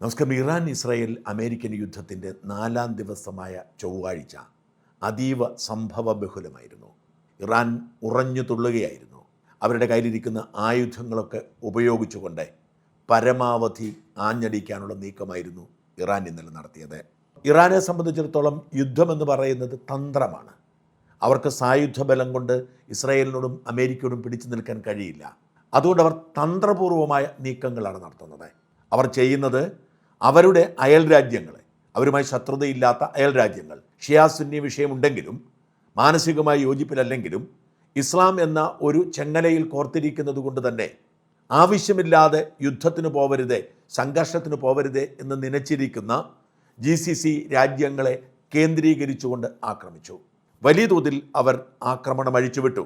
നമസ്കാരം. Iran Israel American യുദ്ധത്തിൻ്റെ 4-ാം ദിവസമായ ചൊവ്വാഴ്ച അതീവ സംഭവബഹുലമായിരുന്നു. ഇറാൻ ഉറഞ്ഞു തുള്ളുകയായിരുന്നു. അവരുടെ കയ്യിലിരിക്കുന്ന ആയുധങ്ങളൊക്കെ ഉപയോഗിച്ചുകൊണ്ട് പരമാവധി ആഞ്ഞടിക്കാനുള്ള നീക്കമായിരുന്നു ഇറാൻ ഇന്നലെ നടത്തിയത്. ഇറാനെ സംബന്ധിച്ചിടത്തോളം യുദ്ധമെന്ന് പറയുന്നത് തന്ത്രമാണ്. അവർക്ക് സായുധ ബലം കൊണ്ട് ഇസ്രായേലിനോടും അമേരിക്കയോടും പിടിച്ചു നിൽക്കാൻ കഴിയില്ല. അതുകൊണ്ട് അവർ തന്ത്രപൂർവമായ നീക്കങ്ങളാണ് നടത്തുന്നത്. അവർ ചെയ്യുന്നത് അവരുടെ അയൽ രാജ്യങ്ങളെ, അവരുമായി ശത്രുതയില്ലാത്ത അയൽ രാജ്യങ്ങൾ, ഷിയാ സുന്നി വിഷയമുണ്ടെങ്കിലും മാനസികമായി യോജിപ്പിലല്ലെങ്കിലും ഇസ്ലാം എന്ന ഒരു ചെങ്ങലയിൽ കോർത്തിരിക്കുന്നത് കൊണ്ട് തന്നെ ആവശ്യമില്ലാതെ യുദ്ധത്തിന് പോവരുതേ, സംഘർഷത്തിന് പോവരുതേ എന്ന് നനച്ചിരിക്കുന്ന GCC രാജ്യങ്ങളെ കേന്ദ്രീകരിച്ചുകൊണ്ട് ആക്രമിച്ചു. വലിയ തോതിൽ അവർ ആക്രമണം അഴിച്ചുവിട്ടു.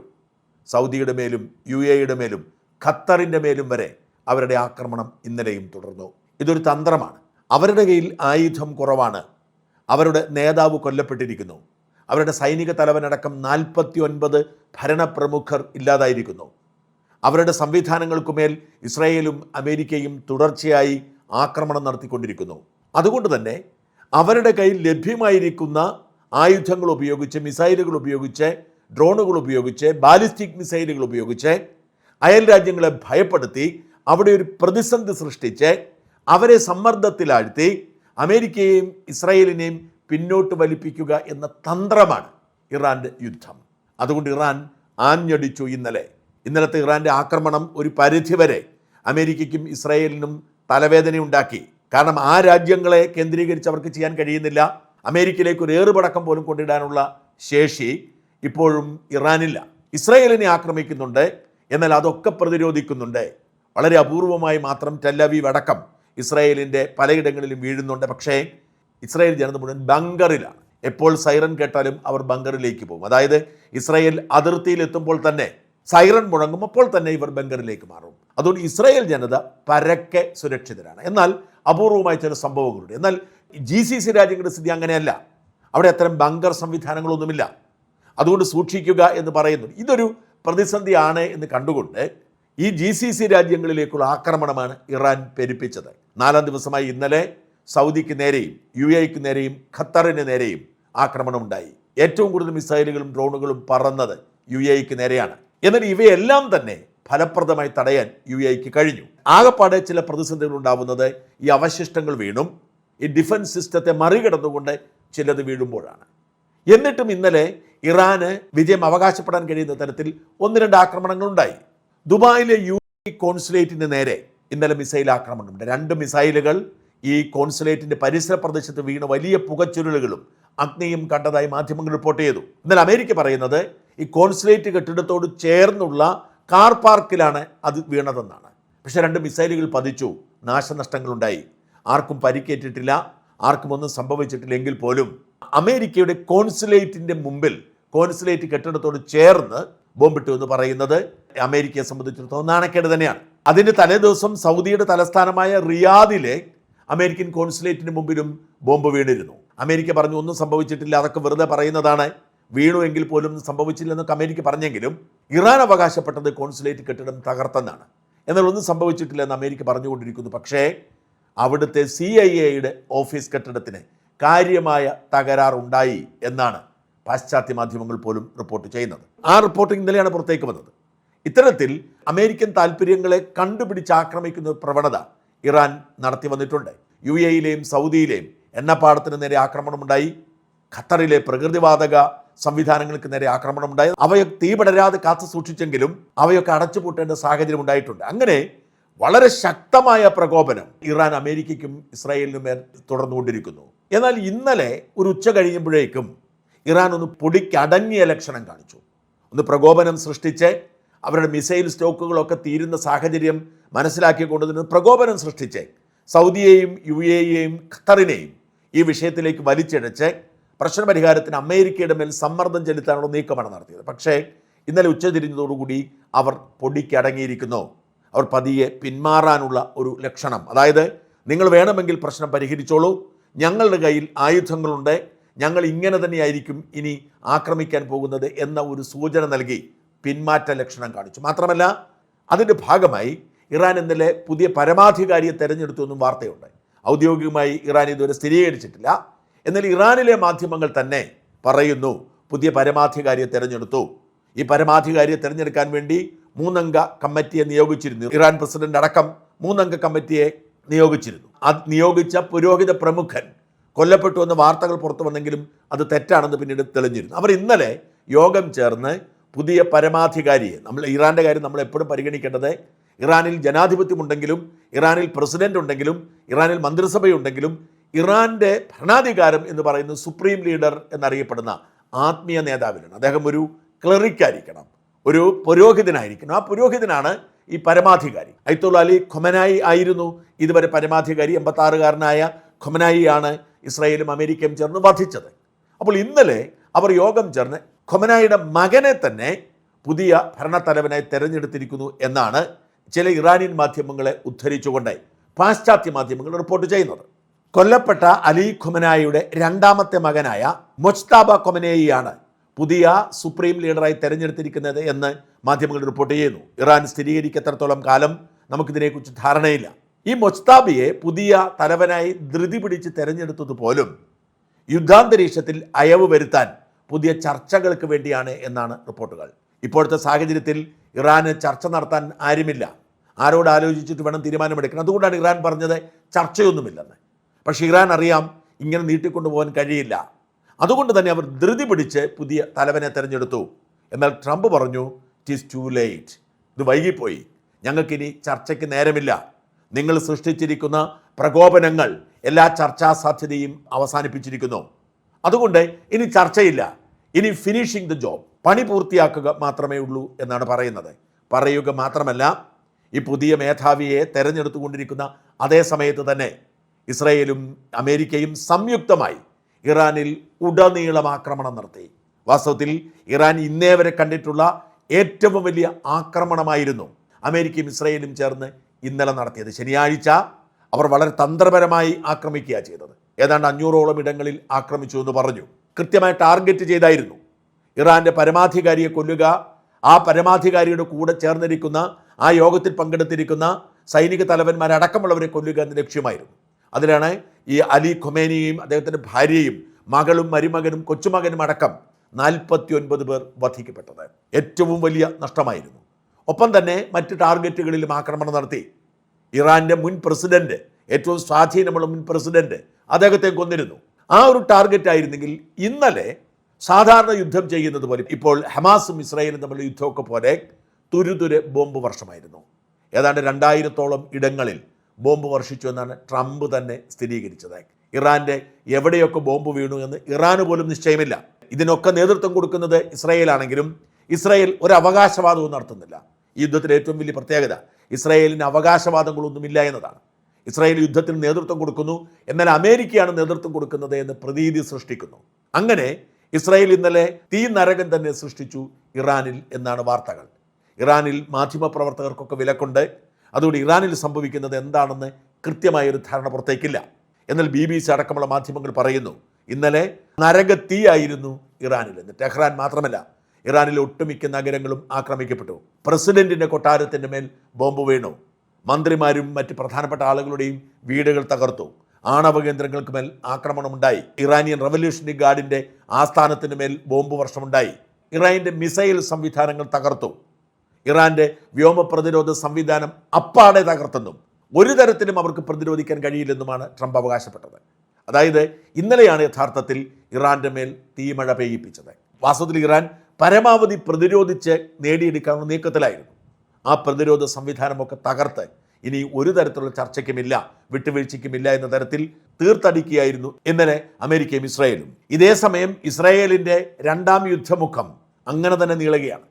സൗദിയുടെ മേലും UAEയുടെ മേലും ഖത്തറിൻ്റെ മേലും വരെ അവരുടെ ആക്രമണം ഇന്നലെയും തുടർന്നു. ഇതൊരു തന്ത്രമാണ്. അവരുടെ കയ്യിൽ ആയുധം കുറവാണ്. അവരുടെ നേതാവ് കൊല്ലപ്പെട്ടിരിക്കുന്നു. അവരുടെ സൈനിക തലവനടക്കം 49 ഭരണപ്രമുഖർ ഇല്ലാതായിരിക്കുന്നു. അവരുടെ സംവിധാനങ്ങൾക്കുമേൽ ഇസ്രായേലും അമേരിക്കയും തുടർച്ചയായി ആക്രമണം നടത്തിക്കൊണ്ടിരിക്കുന്നു. അതുകൊണ്ട് തന്നെ അവരുടെ കയ്യിൽ ലഭ്യമായിരിക്കുന്ന ആയുധങ്ങൾ ഉപയോഗിച്ച്, മിസൈലുകൾ ഉപയോഗിച്ച്, ഡ്രോണുകൾ ഉപയോഗിച്ച്, ബാലിസ്റ്റിക് മിസൈലുകൾ ഉപയോഗിച്ച് അയൽ രാജ്യങ്ങളെ ഭയപ്പെടുത്തി അവിടെ ഒരു പ്രതിസന്ധി സൃഷ്ടിച്ച് അവരെ സമ്മർദ്ദത്തിലാഴ്ത്തി അമേരിക്കയെയും ഇസ്രായേലിനെയും പിന്നോട്ട് വലിപ്പിക്കുക എന്ന തന്ത്രമാണ് ഇറാൻ്റെ യുദ്ധം. അതുകൊണ്ട് ഇറാൻ ആഞ്ഞടിച്ചു. ഇന്നലത്തെ ഇറാൻ്റെ ആക്രമണം ഒരു പരിധിവരെ അമേരിക്കയ്ക്കും ഇസ്രായേലിനും തലവേദനയുണ്ടാക്കി. കാരണം ആ രാജ്യങ്ങളെ കേന്ദ്രീകരിച്ച് അവർക്ക് ചെയ്യാൻ കഴിയുന്നില്ല. അമേരിക്കയിലേക്ക് ഒരു ഏറുപടക്കം പോലും കൊണ്ടിടാനുള്ള ശേഷി ഇപ്പോഴും ഇറാനില്ല. ഇസ്രായേലിനെ ആക്രമിക്കുന്നുണ്ട്, എന്നാൽ അതൊക്കെ പ്രതിരോധിക്കുന്നുണ്ട്. വളരെ അപൂർവമായി മാത്രം ടെല്ലവീവ് അടക്കം ഇസ്രായേലിൻ്റെ പലയിടങ്ങളിലും വീഴുന്നുണ്ട്. പക്ഷേ ഇസ്രായേൽ ജനത മുഴുവൻ ബങ്കറിലാണ്. എപ്പോൾ സൈറൻ കേട്ടാലും അവർ ബങ്കറിലേക്ക് പോകും. അതായത് ഇസ്രായേൽ അതിർത്തിയിലെത്തുമ്പോൾ തന്നെ സൈറൻ മുഴങ്ങും, അപ്പോൾ തന്നെ ഇവർ ബങ്കറിലേക്ക് മാറും. അതുകൊണ്ട് ഇസ്രായേൽ ജനത പരക്കെ സുരക്ഷിതരാണ്. എന്നാൽ അപൂർവമായ ചില സംഭവങ്ങളുണ്ട്. എന്നാൽ GCC രാജ്യങ്ങളുടെ സ്ഥിതി അങ്ങനെയല്ല. അവിടെ അത്തരം ബങ്കർ സംവിധാനങ്ങളൊന്നുമില്ല. അതുകൊണ്ട് സൂക്ഷിക്കുക എന്ന് പറയുന്നു. ഇതൊരു പ്രതിസന്ധിയാണ് എന്ന് കണ്ടുകൊണ്ട് ഈ GCC രാജ്യങ്ങളിലേക്കുള്ള ആക്രമണമാണ് ഇറാൻ പെരുപ്പിച്ചത്. 4-ാം ദിവസമായി ഇന്നലെ സൗദിക്ക് നേരെയും UAEക്ക് നേരെയും ഖത്തറിന് നേരെയും ആക്രമണം ഉണ്ടായി. ഏറ്റവും കൂടുതൽ മിസൈലുകളും ഡ്രോണുകളും പറന്നത് UAEക്ക് നേരെയാണ്. എന്നാൽ ഇവയെല്ലാം തന്നെ ഫലപ്രദമായി തടയാൻ UAEക്ക് കഴിഞ്ഞു. ആകപ്പാടെ ചില പ്രതിസന്ധികൾ ഉണ്ടാവുന്നത് ഈ അവശിഷ്ടങ്ങൾ വീണും ഈ ഡിഫൻസ് സിസ്റ്റത്തെ മറികടന്നുകൊണ്ട് ചിലത് വീഴുമ്പോഴാണ്. എന്നിട്ടും ഇന്നലെ ഇറാന് വിജയം അവകാശപ്പെടാൻ കഴിയുന്ന തരത്തിൽ 1-2 ആക്രമണങ്ങളുണ്ടായി. ദുബായിലെ UAE കോൺസുലേറ്റിന് നേരെ ഇന്നലെ മിസൈൽ ആക്രമണമുണ്ട്. 2 മിസൈലുകൾ ഈ കോൺസുലേറ്റിൻ്റെ പരിസര പ്രദേശത്ത് വീണ് വലിയ പുകച്ചുരുളുകളും അഗ്നിയും കണ്ടതായി മാധ്യമങ്ങൾ റിപ്പോർട്ട് ചെയ്തു. എന്നാൽ അമേരിക്ക പറയുന്നത് ഈ കോൺസുലേറ്റ് കെട്ടിടത്തോട് ചേർന്നുള്ള കാർ പാർക്കിലാണ് അത് വീണതെന്നാണ്. പക്ഷേ 2 മിസൈലുകൾ പതിച്ചു, നാശനഷ്ടങ്ങളുണ്ടായി. ആർക്കും പരിക്കേറ്റിട്ടില്ല, ആർക്കും ഒന്നും സംഭവിച്ചിട്ടില്ലെങ്കിൽ പോലും അമേരിക്കയുടെ കോൺസുലേറ്റിൻ്റെ മുമ്പിൽ, കോൺസുലേറ്റ് കെട്ടിടത്തോട് ചേർന്ന് ബോംബിട്ടു എന്ന് പറയുന്നത് അമേരിക്കയെ സംബന്ധിച്ചിടത്തോളം നാണക്കേട് തന്നെയാണ്. അതിൻ്റെ തലേദിവസം സൗദിയുടെ തലസ്ഥാനമായ റിയാദിലെ അമേരിക്കൻ കോൺസുലേറ്റിന് മുമ്പിലും ബോംബ് വീണിരുന്നു. അമേരിക്ക പറഞ്ഞു ഒന്നും സംഭവിച്ചിട്ടില്ല, അതൊക്കെ വെറുതെ പറയുന്നതാണ്, വീണു എങ്കിൽ പോലും സംഭവിച്ചില്ലെന്നൊക്കെ അമേരിക്ക പറഞ്ഞെങ്കിലും ഇറാൻ അവകാശപ്പെട്ടത് കോൺസുലേറ്റ് കെട്ടിടം തകർത്തെന്നാണ്. എന്നാൽ ഒന്നും സംഭവിച്ചിട്ടില്ലെന്ന് അമേരിക്ക പറഞ്ഞുകൊണ്ടിരിക്കുന്നു. പക്ഷേ അവിടുത്തെ CIA ഓഫീസ് കെട്ടിടത്തിന് കാര്യമായ തകരാറുണ്ടായി എന്നാണ് പാശ്ചാത്യ മാധ്യമങ്ങൾ പോലും റിപ്പോർട്ട് ചെയ്യുന്നത്. ആ റിപ്പോർട്ട് ഇന്നലെയാണ് പുറത്തേക്ക് വന്നത്. ഇത്തരത്തിൽ അമേരിക്കൻ താല്പര്യങ്ങളെ കണ്ടുപിടിച്ച് ആക്രമിക്കുന്ന പ്രവണത ഇറാൻ നടത്തി വന്നിട്ടുണ്ട്. UAEയിലെയും സൗദിയിലെയും എണ്ണപ്പാടത്തിന് നേരെ ആക്രമണമുണ്ടായി. ഖത്തറിലെ പ്രകൃതിവാതക സംവിധാനങ്ങൾക്ക് നേരെ ആക്രമണമുണ്ടായി. അവയൊക്കെ തീപടരാതെ കാത്തു സൂക്ഷിച്ചെങ്കിലും അവയൊക്കെ അടച്ചുപൂട്ടേണ്ട സാഹചര്യം ഉണ്ടായിട്ടുണ്ട്. അങ്ങനെ വളരെ ശക്തമായ പ്രകോപനം ഇറാൻ അമേരിക്കയ്ക്കും ഇസ്രായേലിനും മേൽ തുടർന്നുകൊണ്ടിരിക്കുന്നു. എന്നാൽ ഇന്നലെ ഒരു ഉച്ച കഴിയുമ്പോഴേക്കും ഇറാൻ ഒന്ന് പൊടിക്കടങ്ങിയ ലക്ഷണം കാണിച്ചു. ഒന്ന് പ്രകോപനം സൃഷ്ടിച്ച് അവരുടെ മിസൈൽ സ്റ്റോക്കുകളൊക്കെ തീരുന്ന സാഹചര്യം മനസ്സിലാക്കിക്കൊണ്ട് തന്നെ പ്രകോപനം സൃഷ്ടിച്ച് സൗദിയെയും UAEയെയും ഖത്തറിനെയും ഈ വിഷയത്തിലേക്ക് വലിച്ചിഴച്ച് പ്രശ്നപരിഹാരത്തിന് അമേരിക്കയുടെ മേൽ സമ്മർദ്ദം ചെലുത്താനുള്ള നീക്കമാണ് നടത്തിയത്. പക്ഷേ ഇന്നലെ ഉച്ചതിരിഞ്ഞതോടുകൂടി അവർ പൊടിക്കടങ്ങിയിരിക്കുന്നു. അവർ പതിയെ പിന്മാറാനുള്ള ഒരു ലക്ഷണം, അതായത് നിങ്ങൾ വേണമെങ്കിൽ പ്രശ്നം പരിഹരിച്ചോളൂ, ഞങ്ങളുടെ കയ്യിൽ ആയുധങ്ങളുണ്ട്, ഞങ്ങൾ ഇങ്ങനെ തന്നെയായിരിക്കും ഇനി ആക്രമിക്കാൻ പോകുന്നത് എന്ന ഒരു സൂചന നൽകി പിന്മാറ്റ ലക്ഷണം കാണിച്ചു. മാത്രമല്ല അതിൻ്റെ ഭാഗമായി ഇറാൻ ഇന്നലെ പുതിയ പരമാധികാരിയെ തെരഞ്ഞെടുത്തു എന്നും വാർത്തയുണ്ട്. ഔദ്യോഗികമായി ഇറാൻ ഇതുവരെ സ്ഥിരീകരിച്ചിട്ടില്ല. എന്നാൽ ഇറാനിലെ മാധ്യമങ്ങൾ തന്നെ പറയുന്നു പുതിയ പരമാധികാരിയെ തെരഞ്ഞെടുത്തു. ഈ പരമാധികാരിയെ തെരഞ്ഞെടുക്കാൻ വേണ്ടി 3 അംഗ കമ്മിറ്റിയെ നിയോഗിച്ചിരുന്നു. ഇറാൻ പ്രസിഡന്റ് അടക്കം 3 അംഗ കമ്മിറ്റിയെ നിയോഗിച്ചിരുന്നു. അത് നിയോഗിച്ച പുരോഹിത പ്രമുഖൻ കൊല്ലപ്പെട്ടു എന്ന വാർത്തകൾ പുറത്തു വന്നെങ്കിലും അത് തെറ്റാണെന്ന് പിന്നീട് തെളിഞ്ഞിരുന്നു. അവർ ഇന്നലെ യോഗം ചേർന്ന് പുതിയ പരമാധികാരിയെ, ഇറാൻ്റെ കാര്യം നമ്മൾ എപ്പോഴും പരിഗണിക്കേണ്ടത്, ഇറാനിൽ ജനാധിപത്യമുണ്ടെങ്കിലും ഇറാനിൽ പ്രസിഡന്റ് ഉണ്ടെങ്കിലും ഇറാനിൽ മന്ത്രിസഭയുണ്ടെങ്കിലും ഇറാൻ്റെ ഭരണാധികാരം എന്ന് പറയുന്നത് സുപ്രീം ലീഡർ എന്നറിയപ്പെടുന്ന ആത്മീയ നേതാവിനാണ്. അദ്ദേഹം ഒരു ക്ലറിക്കായിരിക്കണം, ഒരു പുരോഹിതനായിരിക്കണം. ആ പുരോഹിതനാണ് ഈ പരമാധികാരി. അയത്തുള്ള അലി ഖൊമനായി ആയിരുന്നു ഇതുവരെ പരമാധികാരി. 86-കാരനായ ഖൊമനായിയാണ് ഇസ്രായേലും അമേരിക്കയും ചേർന്ന് വധിച്ചത്. അപ്പോൾ ഇന്നലെ അവർ യോഗം ചേർന്ന് ഖൊമനായിയുടെ മകനെ തന്നെ പുതിയ ഭരണത്തലവനായി തെരഞ്ഞെടുത്തിരിക്കുന്നു എന്നാണ് ചില ഇറാനിയൻ മാധ്യമങ്ങളെ ഉദ്ധരിച്ചുകൊണ്ട് പാശ്ചാത്യ മാധ്യമങ്ങൾ റിപ്പോർട്ട് ചെയ്യുന്നത്. കൊല്ലപ്പെട്ട അലി ഖൊമനായിയുടെ 2ാമത്തെ മകനായ മൊജ്താബ ഖൊമനേയിയാണ് പുതിയ സുപ്രീം ലീഡറായി തെരഞ്ഞെടുത്തിരിക്കുന്നത് എന്ന് മാധ്യമങ്ങൾ റിപ്പോർട്ട് ചെയ്യുന്നു. ഇറാൻ സ്ഥിരീകരിക്കത്രത്തോളം കാലം നമുക്കിതിനെക്കുറിച്ച് ധാരണയില്ല. ഈ മൊജ്താബിയെ പുതിയ തലവനായി ധൃതി പിടിച്ച് തെരഞ്ഞെടുത്തത് പോലും യുദ്ധാന്തരീക്ഷത്തിൽ അയവ് വരുത്താൻ പുതിയ ചർച്ചകൾക്ക് വേണ്ടിയാണ് എന്നാണ് റിപ്പോർട്ടുകൾ. ഇപ്പോഴത്തെ സാഹചര്യത്തിൽ ഇറാന് ചർച്ച നടത്താൻ ആരുമില്ല. ആരോട് ആലോചിച്ചിട്ട് വേണം തീരുമാനമെടുക്കണം. അതുകൊണ്ടാണ് ഇറാൻ പറഞ്ഞത് ചർച്ചയൊന്നുമില്ലെന്ന്. പക്ഷേ ഇറാൻ അറിയാം ഇങ്ങനെ നീട്ടിക്കൊണ്ടുപോകാൻ കഴിയില്ല. അതുകൊണ്ട് തന്നെ അവർ ധൃതി പിടിച്ച് പുതിയ തലവനെ തെരഞ്ഞെടുത്തു. എന്നാൽ ട്രംപ് പറഞ്ഞു ഇറ്റ് ഈസ് ടു ലേറ്റ്, ഇത് വൈകിപ്പോയി, ഞങ്ങൾക്കിനി ചർച്ചയ്ക്ക് നേരമില്ല. നിങ്ങൾ സൃഷ്ടിച്ചിരിക്കുന്ന പ്രകോപനങ്ങൾ എല്ലാ ചർച്ചാ സാധ്യതയും അവസാനിപ്പിച്ചിരിക്കുന്നു. അതുകൊണ്ട് ഇനി ചർച്ചയില്ല, ഇനി ഫിനിഷിംഗ് ദ ജോബ്, പണി പൂർത്തിയാക്കുക മാത്രമേ ഉള്ളൂ എന്നാണ് പറയുന്നത്. പറയുക മാത്രമല്ല, ഈ പുതിയ മേധാവിയെ തെരഞ്ഞെടുത്തുകൊണ്ടിരിക്കുന്ന അതേ സമയത്ത് തന്നെ ഇസ്രായേലും അമേരിക്കയും സംയുക്തമായി ഇറാനിൽ ഉടനീളം ആക്രമണം നടത്തി. വാസ്തവത്തിൽ ഇറാൻ ഇന്നേ വരെ കണ്ടിട്ടുള്ള ഏറ്റവും വലിയ ആക്രമണമായിരുന്നു അമേരിക്കയും ഇസ്രായേലും ചേർന്ന് ഇന്നലെ നടത്തിയത്. ശനിയാഴ്ച അവർ വളരെ തന്ത്രപരമായി ആക്രമിക്കുക ചെയ്തത്. ഏതാണ്ട് 500ഓളം ഇടങ്ങളിൽ ആക്രമിച്ചു എന്ന് പറഞ്ഞു. കൃത്യമായി ടാർഗറ്റ് ചെയ്തായിരുന്നു. ഇറാൻ്റെ പരമാധികാരിയെ കൊല്ലുക, ആ പരമാധികാരിയുടെ കൂടെ ചേർന്നിരിക്കുന്ന, ആ യോഗത്തിൽ പങ്കെടുത്തിരിക്കുന്ന സൈനിക തലവന്മാരടക്കമുള്ളവരെ കൊല്ലുക എന്ന ലക്ഷ്യമായിരുന്നു. അതിലാണ് ഈ അലി ഖൊമേനിയും അദ്ദേഹത്തിൻ്റെ ഭാര്യയും മകളും മരുമകനും കൊച്ചുമകനും അടക്കം 49 പേർ വധിക്കപ്പെട്ടത്. ഏറ്റവും വലിയ നഷ്ടമായിരുന്നു. ഒപ്പം തന്നെ മറ്റ് ടാർഗറ്റുകളിലും ആക്രമണം നടത്തി. ഇറാൻ്റെ മുൻ പ്രസിഡന്റ്, ഏറ്റവും സ്വാധീനമുള്ള മുൻ പ്രസിഡന്റ്, അദ്ദേഹത്തെ കൊന്നിരുന്നു. ആ ഒരു ടാർഗറ്റ് ആയിരുന്നെങ്കിൽ ഇന്നലെ സാധാരണ യുദ്ധം ചെയ്യുന്നത് പോലെ, ഇപ്പോൾ ഹമാസും ഇസ്രായേലും തമ്മിലുള്ള യുദ്ധമൊക്കെ പോലെ തുരുതുരെ ബോംബ് വർഷമായിരുന്നു. ഏതാണ്ട് 2000ഓളം ഇടങ്ങളിൽ ബോംബ് വർഷിച്ചു എന്നാണ് ട്രംപ് തന്നെ സ്ഥിരീകരിച്ചത്. ഇറാൻ്റെ എവിടെയൊക്കെ ബോംബ് വീണു എന്ന് ഇറാന് പോലും നിശ്ചയമില്ല. ഇതിനൊക്കെ നേതൃത്വം കൊടുക്കുന്നത് ഇസ്രായേലാണെങ്കിലും ഇസ്രായേൽ ഒരു അവകാശവാദവും നടത്തുന്നില്ല. ഈ യുദ്ധത്തിലെ ഏറ്റവും വലിയ പ്രത്യേകത ഇസ്രായേലിന് അവകാശവാദങ്ങളൊന്നുമില്ല എന്നതാണ്. ഇസ്രായേൽ യുദ്ധത്തിന് നേതൃത്വം കൊടുക്കുന്നു, എന്നാൽ അമേരിക്കയാണ് നേതൃത്വം കൊടുക്കുന്നത് എന്ന് പ്രതീതി സൃഷ്ടിക്കുന്നു. അങ്ങനെ ഇസ്രായേൽ ഇന്നലെ തീ നരകം തന്നെ സൃഷ്ടിച്ചു ഇറാനിൽ എന്നാണ് വാർത്തകൾ. ഇറാനിൽ മാധ്യമപ്രവർത്തകർക്കൊക്കെ വിലക്കുണ്ട്. അതുകൊണ്ട് ഇറാനിൽ സംഭവിക്കുന്നത് എന്താണെന്ന് കൃത്യമായൊരു ധാരണ പുറത്തേക്കില്ല. എന്നാൽ BBC അടക്കമുള്ള മാധ്യമങ്ങൾ പറയുന്നു ഇന്നലെ നരകത്തീയായിരുന്നു ഇറാനിൽ എന്ന്. ടെഹ്റാൻ മാത്രമല്ല, ഇറാനിലെ ഒട്ടുമിക്ക നഗരങ്ങളും ആക്രമിക്കപ്പെട്ടു. പ്രസിഡന്റിൻ്റെ കൊട്ടാരത്തിൻ്റെ മേൽ ബോംബ് വീണു. മന്ത്രിമാരും മറ്റ് പ്രധാനപ്പെട്ട ആളുകളുടെയും വീടുകൾ തകർത്തു. ആണവ കേന്ദ്രങ്ങൾക്ക് മേൽ ആക്രമണമുണ്ടായി. ഇറാനിയൻ റവല്യൂഷണറി ഗാർഡിൻ്റെ ആസ്ഥാനത്തിന് മേൽ ബോംബ് വർഷമുണ്ടായി. ഇറാനിൻ്റെ മിസൈൽ സംവിധാനങ്ങൾ തകർത്തു. ഇറാൻ്റെ വ്യോമ പ്രതിരോധ സംവിധാനം അപ്പാടെ തകർത്തെന്നും ഒരു തരത്തിലും അവർക്ക് പ്രതിരോധിക്കാൻ കഴിയില്ലെന്നുമാണ് ട്രംപ് അവകാശപ്പെട്ടത്. അതായത് ഇന്നലെയാണ് യഥാർത്ഥത്തിൽ ഇറാൻ്റെ മേൽ തീമഴ പെയ്യിപ്പിച്ചത്. വാസ്തവത്തിൽ ഇറാൻ പരമാവധി പ്രതിരോധിച്ച് നേടിയെടുക്കാനുള്ള നീക്കത്തിലായിരുന്നു. ആ പ്രതിരോധ സംവിധാനമൊക്കെ തകർത്ത് ഇനി ഒരു തരത്തിലുള്ള ചർച്ചയ്ക്കുമില്ല, വിട്ടുവീഴ്ചയ്ക്കുമില്ല എന്ന തരത്തിൽ തീർത്തടിക്കുകയായിരുന്നു ഇന്നലെ അമേരിക്കയും ഇസ്രായേലും. ഇതേ സമയം ഇസ്രായേലിൻ്റെ 2ാം യുദ്ധമുഖം അങ്ങനെ തന്നെ നീളുകയാണ്.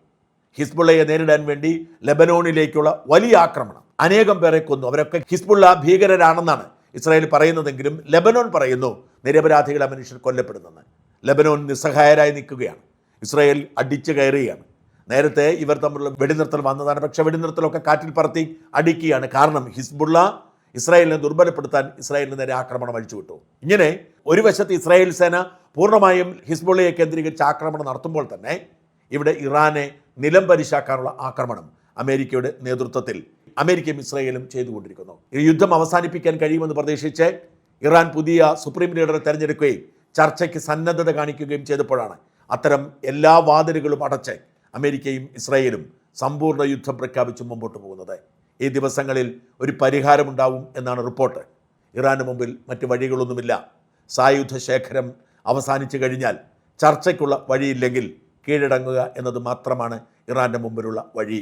ഹിസ്ബുള്ളയെ നേരിടാൻ വേണ്ടി ലെബനോണിലേക്കുള്ള വലിയ ആക്രമണം, അനേകം പേരെ കൊന്നു. അവരൊക്കെ ഹിസ്ബുള്ള ഭീകരരാണെന്നാണ് ഇസ്രായേൽ പറയുന്നതെങ്കിലും ലെബനോൻ പറയുന്നു നിരപരാധികളെ മനുഷ്യർ കൊല്ലപ്പെടുന്നെന്ന്. ലെബനോൻ നിസ്സഹായരായി നിൽക്കുകയാണ്. ഇസ്രായേൽ അടിച്ചു കയറുകയാണ്. നേരത്തെ ഇവർ തമ്മിലുള്ള വെടിനിർത്തൽ വന്നതാണ്. പക്ഷേ വെടിനിർത്തലൊക്കെ കാറ്റിൽ പറത്തി അടിക്കുകയാണ്. കാരണം ഹിസ്ബുള്ള ഇസ്രായേലിനെ ദുർബലപ്പെടുത്താൻ ഇസ്രായേലിന് നേരെ ആക്രമണം അഴിച്ചുവിട്ടു. ഇങ്ങനെ ഒരു വശത്ത് ഇസ്രായേൽ സേന പൂർണ്ണമായും ഹിസ്ബുള്ളയെ കേന്ദ്രീകരിച്ച് ആക്രമണം നടത്തുമ്പോൾ തന്നെ ഇവിടെ ഇറാനെ നിലം പരിശാക്കാനുള്ള ആക്രമണം അമേരിക്കയുടെ നേതൃത്വത്തിൽ അമേരിക്കയും ഇസ്രായേലും ചെയ്തുകൊണ്ടിരിക്കുന്നു. ഈ യുദ്ധം അവസാനിപ്പിക്കാൻ കഴിയുമെന്ന് പ്രതീക്ഷിച്ച് ഇറാൻ പുതിയ സുപ്രീം ലീഡറെ തെരഞ്ഞെടുക്കുകയും ചർച്ചയ്ക്ക് സന്നദ്ധത കാണിക്കുകയും ചെയ്തപ്പോഴാണ് അത്തരം എല്ലാ വാതിലുകളും അടച്ച് അമേരിക്കയും ഇസ്രായേലും സമ്പൂർണ്ണ യുദ്ധം പ്രഖ്യാപിച്ച് മുമ്പോട്ട് പോകുന്നത്. ഈ ദിവസങ്ങളിൽ ഒരു പരിഹാരമുണ്ടാവും എന്നാണ് റിപ്പോർട്ട്. ഇറാന് മുമ്പിൽ മറ്റ് വഴികളൊന്നുമില്ല. സായുധ ശേഖരം അവസാനിച്ചു കഴിഞ്ഞാൽ ചർച്ചയ്ക്കുള്ള വഴിയില്ലെങ്കിൽ കീഴടങ്ങുക എന്നത് മാത്രമാണ് ഇറാൻ്റെ മുമ്പിലുള്ള വഴി.